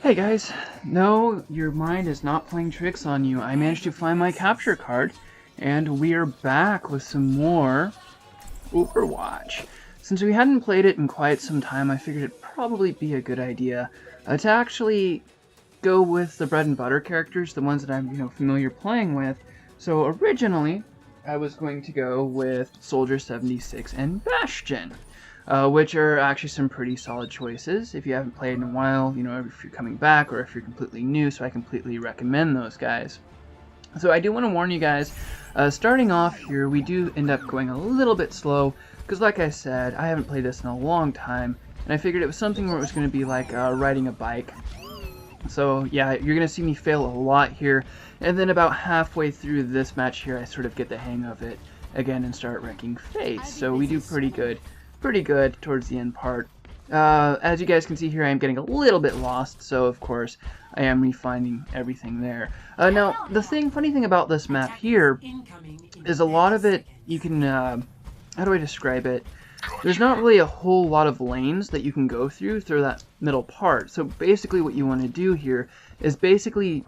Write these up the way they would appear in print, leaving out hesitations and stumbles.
Hey guys, no, your mind is not playing tricks on you. I managed to find my capture card, and we are back with some more Overwatch. Since we hadn't played it in quite some time, I figured it'd probably be a good idea to actually go with the bread and butter characters, the ones that I'm familiar playing with. So originally, I was going to go with Soldier 76 and Bastion. Which are actually some pretty solid choices. If you haven't played in a while, if you're coming back or if you're completely new, so I completely recommend those guys. So I do want to warn you guys, starting off here, we do end up going a little bit slow, because like I said, I haven't played this in a long time, and I figured it was something where it was going to be like riding a bike. So yeah, you're going to see me fail a lot here, and then about halfway through this match here, I sort of get the hang of it again and start wrecking face. So we do pretty good towards the end part. As you guys can see here, I am getting a little bit lost, so of course I am refining everything there. Now, the funny thing about this map here is a lot of it, you can, how do I describe it? There's not really a whole lot of lanes that you can go through that middle part. So basically what you want to do here is you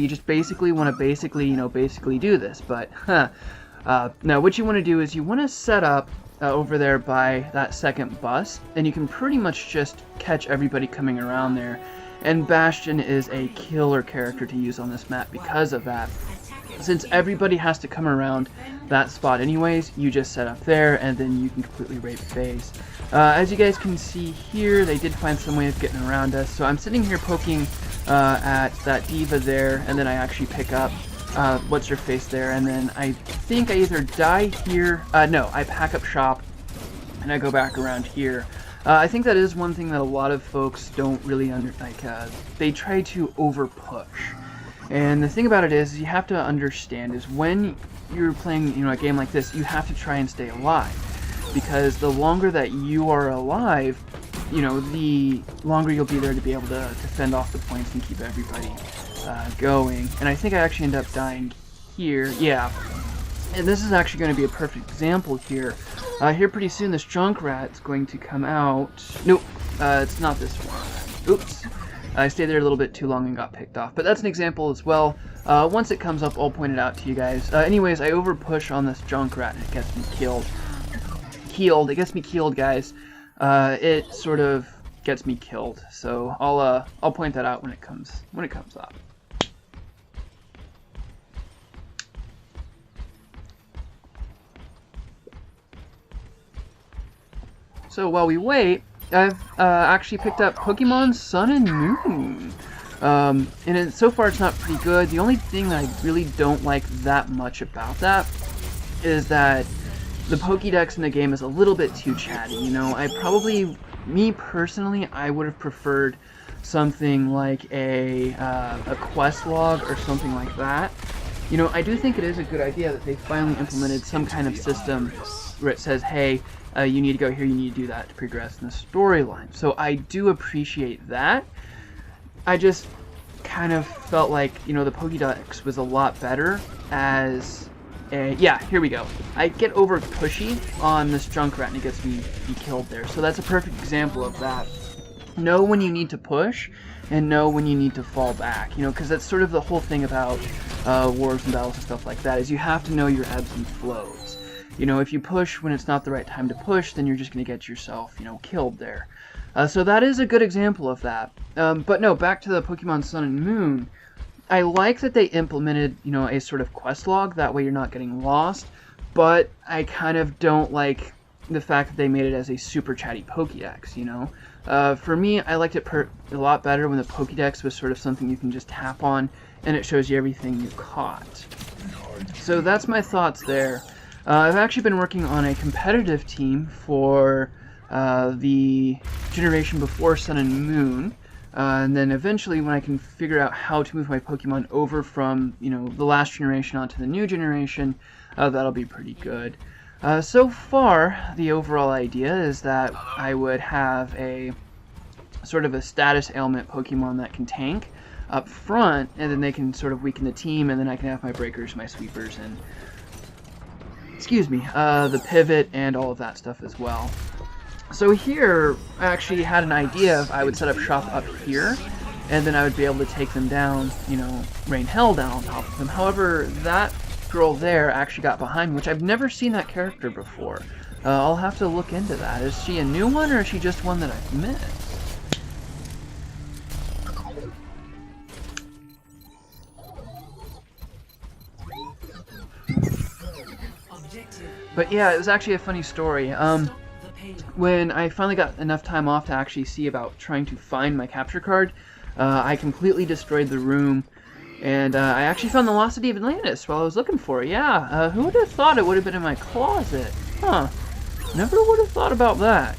just basically want to basically do this. But, now what you want to do is you want to set up over there by that second bus, and you can pretty much just catch everybody coming around there. And Bastion is a killer character to use on this map because of that. Since everybody has to come around that spot anyways, you just set up there and then you can completely rape face. As you guys can see here, they did find some way of getting around us, so I'm sitting here poking at that diva there, and then I actually pick up what's her face there, and then I think I either die here, no, I pack up shop, and I go back around here. I think that is one thing that a lot of folks don't really they try to over push. And the thing about it is, you have to understand is when you're playing, a game like this, you have to try and stay alive. Because the longer that you are alive, the longer you'll be there to be able to fend off the points and keep everybody going. And I think I actually end up dying here. Yeah. And this is actually going to be a perfect example here. Here pretty soon this Junkrat's going to come out. Nope, it's not this one. Oops. I stayed there a little bit too long and got picked off. But that's an example as well. Once it comes up, I'll point it out to you guys. Anyways, I over push on this Junkrat and it gets me killed. It gets me killed, guys. It sort of gets me killed. So I'll point that out when it comes up. So while we wait, I've actually picked up Pokemon Sun and Moon. And so far it's not pretty good. The only thing that I really don't like that much about that is that the Pokédex in the game is a little bit too chatty. Me personally, I would have preferred something like a quest log or something like that. I do think it is a good idea that they finally implemented some kind of system where it says, hey, you need to go here, you need to do that to progress in the storyline. So I do appreciate that. I just kind of felt like, the Pokédex was a lot better as a... Yeah, here we go. I get over pushy on this Junkrat and it gets me killed there. So that's a perfect example of that. Know when you need to push and know when you need to fall back. Because that's sort of the whole thing about wars and battles and stuff like that, is you have to know your ebbs and flows. If you push when it's not the right time to push, then you're just going to get yourself, killed there. So that is a good example of that. But no, back to the Pokemon Sun and Moon. I like that they implemented, a sort of quest log. That way you're not getting lost. But I kind of don't like the fact that they made it as a super chatty Pokédex, For me, I liked it a lot better when the Pokédex was sort of something you can just tap on, and it shows you everything you caught. So that's my thoughts there. I've actually been working on a competitive team for the generation before Sun and Moon, and then eventually when I can figure out how to move my Pokemon over from, the last generation onto the new generation, that'll be pretty good. So far, the overall idea is that I would have a sort of a status ailment Pokemon that can tank up front, and then they can sort of weaken the team, and then I can have my breakers, my sweepers, and the pivot and all of that stuff as well. So here, I actually had an idea of I would set up shop up here, and then I would be able to take them down, you know, rain hell down on top of them. However, that girl there actually got behind me, which I've never seen that character before. I'll have to look into that. Is she a new one, or is she just one that I've missed? But yeah, it was actually a funny story. When I finally got enough time off to actually see about trying to find my capture card, I completely destroyed the room, and I actually found the Lost City of Atlantis while I was looking for it. Yeah, who would have thought it would have been in my closet? Huh. Never would have thought about that.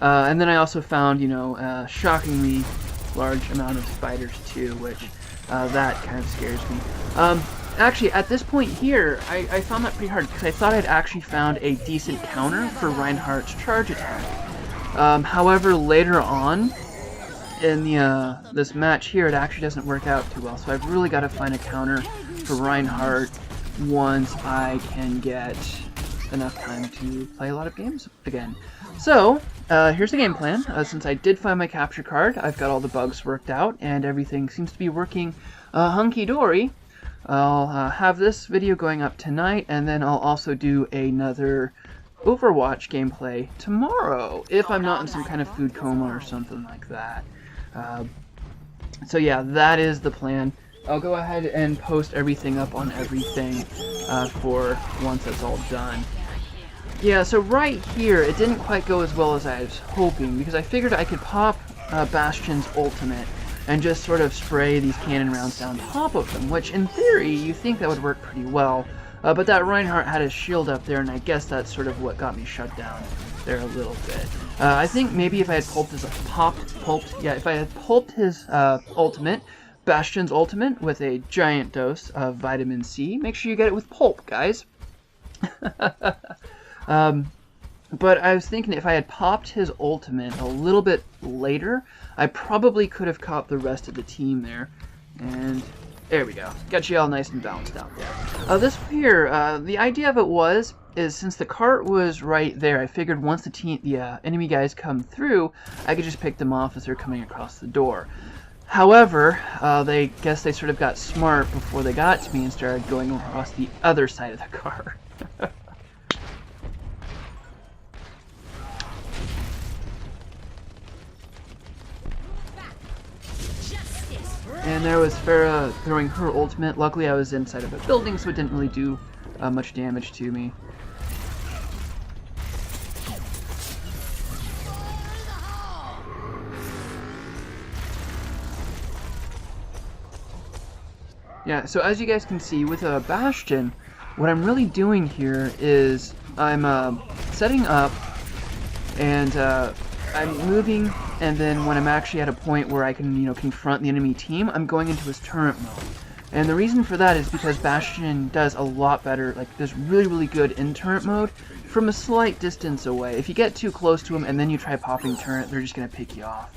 And then I also found, you know, a shockingly large amount of spiders too, which that kind of scares me. Actually, at this point here, I found that pretty hard because I thought I'd actually found a decent counter for Reinhardt's charge attack. However, later on in the this match here, it actually doesn't work out too well. So I've really got to find a counter for Reinhardt once I can get enough time to play a lot of games again. So, here's the game plan. Since I did find my capture card, I've got all the bugs worked out, and everything seems to be working hunky-dory. I'll have this video going up tonight, and then I'll also do another Overwatch gameplay tomorrow, if I'm not in some kind of food coma or something like that. So yeah, that is the plan. I'll go ahead and post everything up on everything for once that's all done. Yeah, so right here, it didn't quite go as well as I was hoping, because I figured I could pop Bastion's ultimate and just sort of spray these cannon rounds down top of them, which in theory, you think that would work pretty well. But that Reinhardt had his shield up there, and I guess that's sort of what got me shut down there a little bit. I think maybe if I had pulped his ultimate, Bastion's ultimate, with a giant dose of vitamin C. Make sure you get it with pulp, guys. But I was thinking if I had popped his ultimate a little bit later, I probably could have caught the rest of the team there. And there we go. Got you all nice and balanced out there. This here, the idea of it is since the cart was right there, I figured once the enemy guys come through, I could just pick them off as they're coming across the door. However, they sort of got smart before they got to me and started going across the other side of the car. And there was Farah throwing her ultimate. Luckily I was inside of a building, so it didn't really do much damage to me. Yeah, so as you guys can see, with a Bastion, what I'm really doing here is I'm setting up, and I'm moving, and then when I'm actually at a point where I can, you know, confront the enemy team, I'm going into his turret mode. And the reason for that is because Bastion does a lot better, like, does really, really good in turret mode from a slight distance away. If you get too close to him and then you try popping turret, they're just going to pick you off.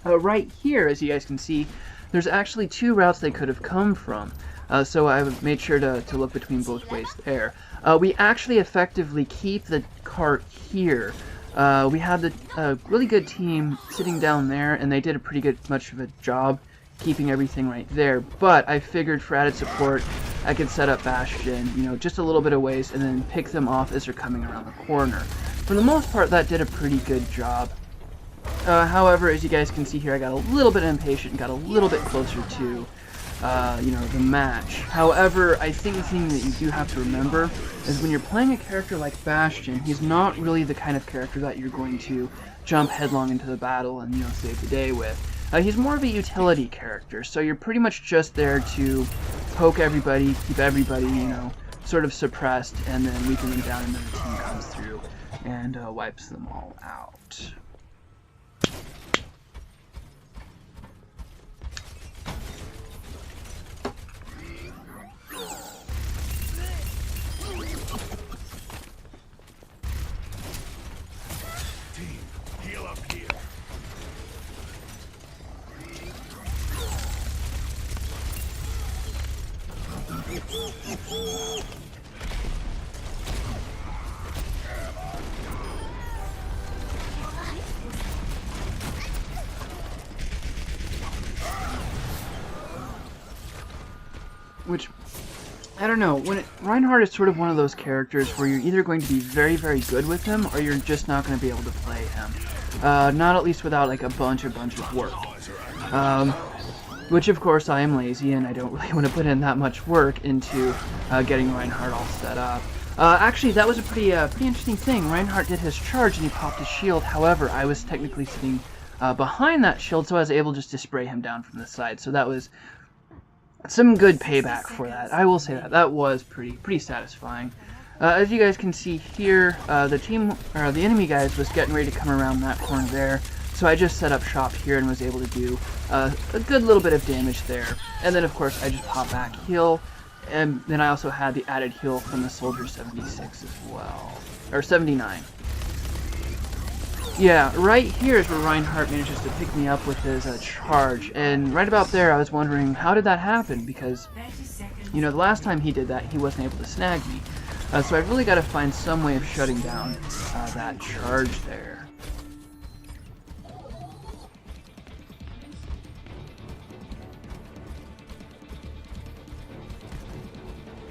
Right here, as you guys can see, there's actually two routes they could have come from. So I made sure to look between both ways there. We actually effectively keep the cart here. We had the really good team sitting down there, and they did a pretty much of a job keeping everything right there. But I figured for added support, I could set up Bastion, you know, just a little bit of ways, and then pick them off as they're coming around the corner. For the most part, that did a pretty good job. However, as you guys can see here, I got a little bit impatient and got a little bit closer to, you know, the match. However, I think the thing that you do have to remember is when you're playing a character like Bastion, he's not really the kind of character that you're going to jump headlong into the battle and, you know, save the day with. He's more of a utility character, so you're pretty much just there to poke everybody, keep everybody, you know, sort of suppressed, and then weaken them down, and then the team comes through and wipes them all out. which, I don't know, Reinhardt is sort of one of those characters where you're either going to be very, very good with him, or you're just not going to be able to play him. Not at least without, like, a bunch of work. Which, of course, I am lazy, and I don't really want to put in that much work into getting Reinhardt all set up. Actually, that was a pretty interesting thing. Reinhardt did his charge, and he popped his shield. However, I was technically sitting behind that shield, so I was able just to spray him down from the side. So that was some good payback for that. I will say that. That was pretty satisfying. As you guys can see here, the enemy guys was getting ready to come around that corner there. So I just set up shop here and was able to do a good little bit of damage there. And then, of course, I just pop back heal. And then I also had the added heal from the Soldier 76 as well. Or 79. Yeah, right here is where Reinhardt manages to pick me up with his charge. And right about there, I was wondering, how did that happen? Because, you know, the last time he did that, he wasn't able to snag me. So I've really got to find some way of shutting down that charge there.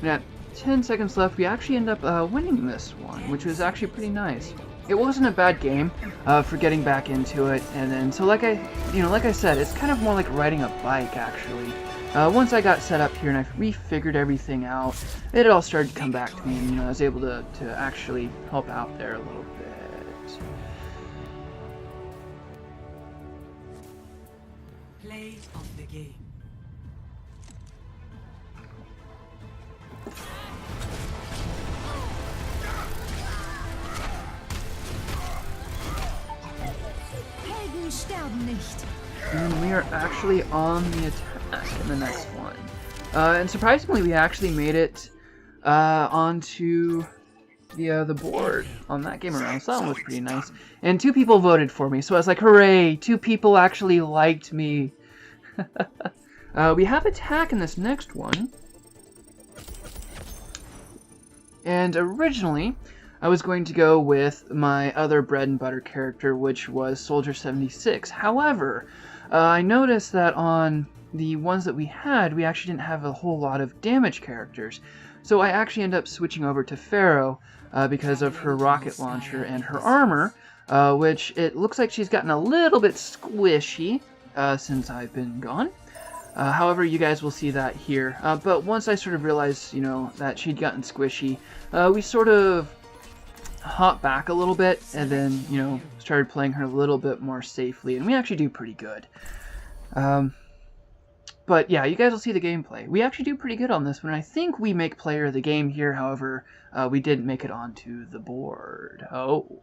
At 10 seconds left, we actually end up winning this one, which was actually pretty nice. It wasn't a bad game for getting back into it, and then so like I said, it's kind of more like riding a bike actually. Once I got set up here and I refigured everything out, it all started to come back to me, and I was able to actually help out there a little bit. Play of the game. And we are actually on the attack in the next one. And surprisingly, we actually made it onto the board on that game around, so that was pretty nice. And 2 people voted for me, so I was like, hooray! 2 people actually liked me. We have attack in this next one. And originally, I was going to go with my other bread and butter character, which was Soldier 76. However, I noticed that on the ones that we had, we actually didn't have a whole lot of damage characters. So I actually ended up switching over to Pharaoh because of her rocket launcher and her armor, which it looks like she's gotten a little bit squishy since I've been gone. However, you guys will see that here. But once I sort of realized, that she'd gotten squishy, we sort of hop back a little bit and then, started playing her a little bit more safely, and we actually do pretty good. But yeah, you guys will see the gameplay. We actually do pretty good on this one. I think we make player of the game here, however, we didn't make it onto the board. Oh.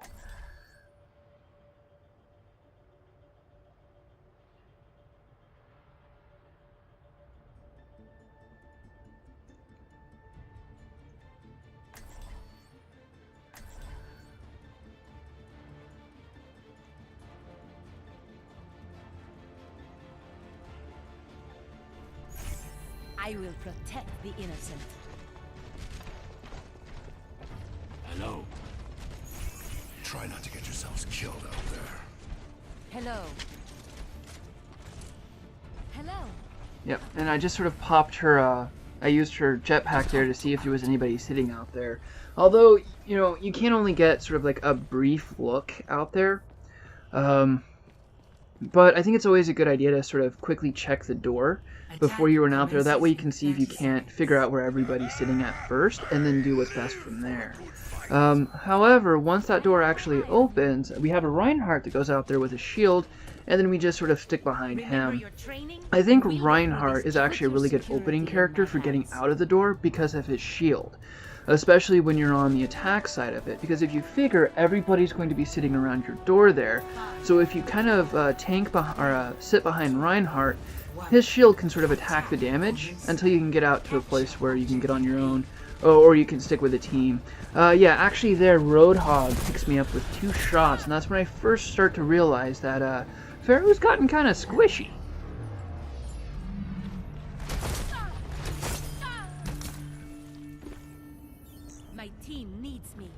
I will protect the innocent. Hello. Try not to get yourselves killed out there. Hello. Hello. Yep, and I just sort of popped her, I used her jetpack there to see if there was anybody sitting out there. Although, you can only get sort of like a brief look out there. But I think it's always a good idea to sort of quickly check the door before you run out there. That way you can see if you can't figure out where everybody's sitting at first, and then do what's best from there. However, once that door actually opens, we have a Reinhardt that goes out there with a shield, and then we just sort of stick behind him. I think Reinhardt is actually a really good opening character for getting out of the door because of his shield. Especially when you're on the attack side of it, because if you figure everybody's going to be sitting around your door there, so if you kind of sit behind Reinhardt, his shield can sort of attack the damage until you can get out to a place where you can get on your own, or you can stick with a team. Yeah, actually there, Roadhog picks me up with 2 shots, and that's when I first start to realize that Pharaoh's gotten kind of squishy. My team needs me.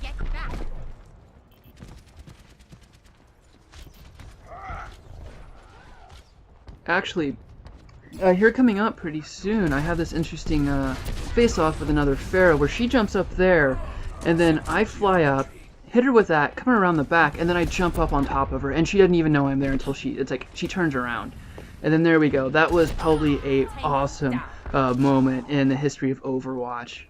Get back. actually, here coming up pretty soon, I have this interesting face-off with another Pharaoh where she jumps up there, and then I fly up, hit her with that, come around the back, and then I jump up on top of her, and she doesn't even know I'm there until it's like she turns around. And then there we go. That was probably a awesome moment in the history of Overwatch.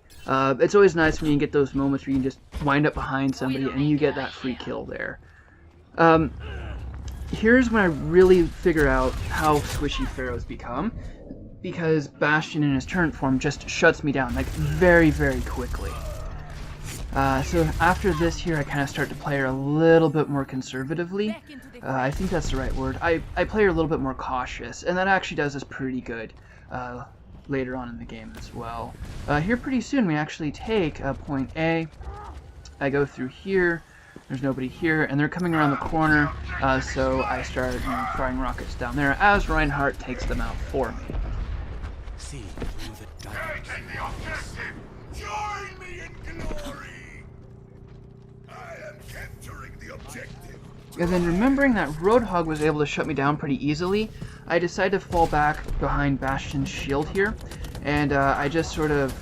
It's always nice when you get those moments where you can just wind up behind somebody and you get that free kill there. Here's when I really figure out how squishy Pharaoh's become, because Bastion in his turret form just shuts me down, like, very, very quickly. So after this here, I kind of start to play her a little bit more conservatively. I think that's the right word. I play her a little bit more cautious, and that actually does us pretty good later on in the game as well. Here pretty soon we actually take point A. I go through here. There's nobody here, and they're coming around the corner, so I start firing rockets down there as Reinhardt takes them out for me. See through the darkness. Take the objective! Join me in glory! I am capturing the objective. And then remembering that Roadhog was able to shut me down pretty easily, I decided to fall back behind Bastion's shield here, and I just sort of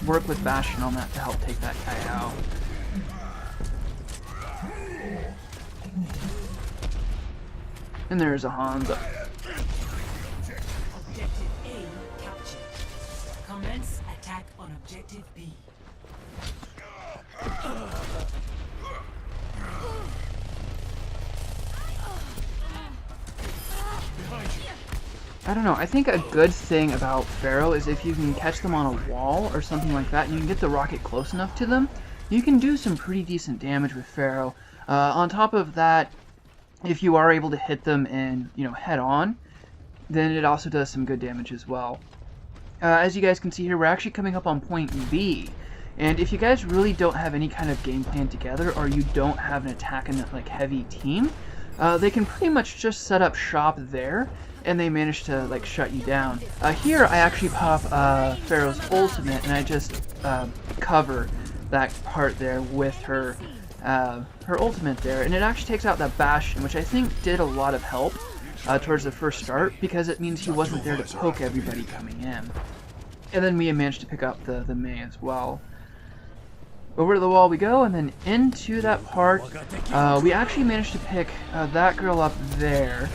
work with Bastion on that to help take that guy out. And there's a Hanzo. Objective A captured. Commence attack on objective B. I don't know, I think a good thing about Pharaoh is if you can catch them on a wall or something like that, and you can get the rocket close enough to them, you can do some pretty decent damage with Pharaoh. On top of that, if you are able to hit them in, head on, then it also does some good damage as well. As you guys can see here, we're actually coming up on point B, and if you guys really don't have any kind of game plan together, or you don't have an attack and heavy team, they can pretty much just set up shop there, and they manage to shut you down. Here I actually pop Pharaoh's ultimate, and I just cover that part there with her ultimate there, and it actually takes out that Bastion, which I think did a lot of help towards the first start, because it means he wasn't there to poke everybody coming in. And then we managed to pick up the Mei as well. Over to the wall we go, and then into that part, we actually managed to pick that girl up there,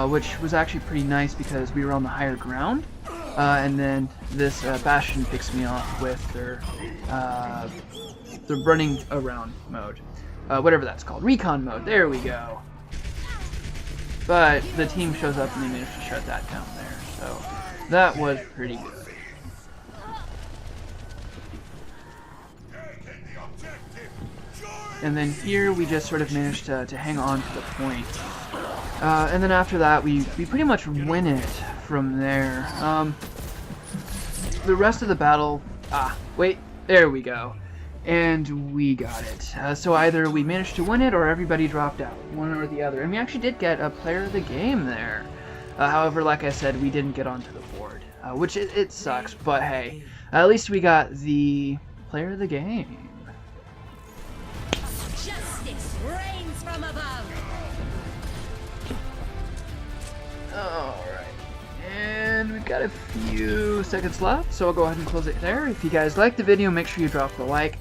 which was actually pretty nice because we were on the higher ground. And then this Bastion picks me off with their the running around mode, whatever that's called, recon mode. There we go. But the team shows up and they managed to shut that down there, so that was pretty good. And then here we just sort of managed to hang on to the point. And then after that we pretty much win it from there. The rest of the battle, wait, there we go. And we got it. So either we managed to win it or everybody dropped out, one or the other. And we actually did get a player of the game there. However, like I said, we didn't get onto the board, which it sucks, but hey, at least we got the player of the game. Justice reigns from above. Alright, and we've got a few seconds left, so I'll go ahead and close it there. If you guys liked the video, make sure you drop the like.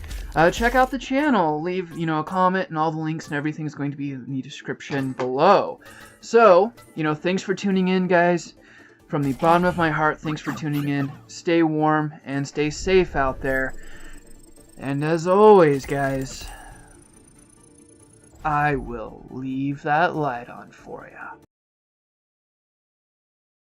Check out the channel, leave a comment, and all the links and everything is going to be in the description below. So, thanks for tuning in, guys. From the bottom of my heart, thanks for tuning in. Stay warm and stay safe out there. And as always, guys, I will leave that light on for ya.